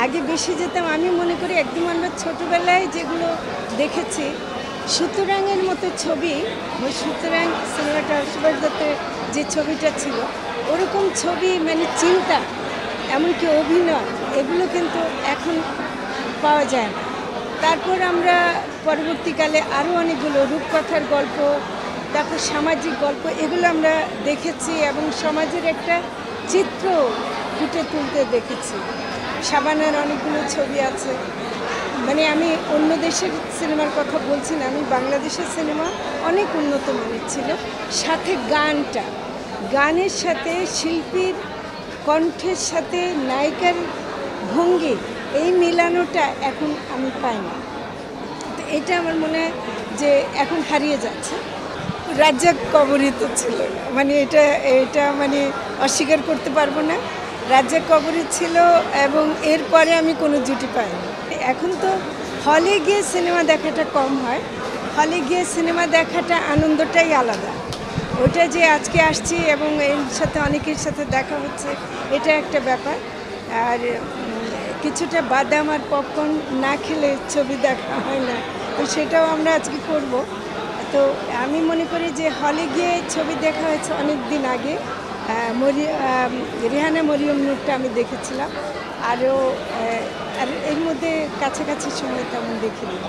আগে বেশি যেতাম। আমি মনে করি একদম আমরা ছোটোবেলায় যেগুলো দেখেছি, সুতরাংয়ের মতো ছবি, ওই সুতরাং সিনেমাটা সুভাষ দত্তের যে ছবিটা ছিল, ওরকম ছবি মানে চিন্তা, এমনকি অভিনয়, এগুলো কিন্তু এখন পাওয়া যায় না। তারপর আমরা পরবর্তীকালে আরও অনেকগুলো রূপকথার গল্প, তারপর সামাজিক গল্প, এগুলো আমরা দেখেছি এবং সমাজের একটা চিত্র ফুটে তুলতে দেখেছি। শাবানার অনেকগুলো ছবি আছে। মানে আমি অন্য দেশের সিনেমার কথা বলছি না, আমি বাংলাদেশের সিনেমা অনেক উন্নত মানের ছিল। সাথে গানের সাথে শিল্পীর কণ্ঠের সাথে নায়িকার ভঙ্গি, এই মিলানোটা এখন আমি পাই না। তো এটা আমার মনে হয় যে এখন হারিয়ে যাচ্ছে। রাজ্জাক কবরী তো ছিল না, মানে এটা মানে অস্বীকার করতে পারবো না। রাজ্জাক কবরী ছিল এবং এরপরে আমি কোনো জুটি পাইনি। এখন তো হলে গিয়ে সিনেমা দেখাটা কম হয়। হলে গিয়ে সিনেমা দেখাটা আনন্দটাই আলাদা। ওটা যে আজকে আসছি এবং এর সাথে অনেকের সাথে দেখা হচ্ছে, এটা একটা ব্যাপার। আর কিছুটা বাদাম আর পপকর্ন না খেলে ছবি দেখা হয় না, তো সেটাও আমরা আজকে করব। তো আমি মনে করি যে হলে গিয়ে ছবি দেখা হয়েছে অনেক দিন আগে। রেহানা মরিয়ম নূরটা আমি দেখেছিলাম, আর এর মধ্যে কাছাকাছি সময় তেমন দেখিনি।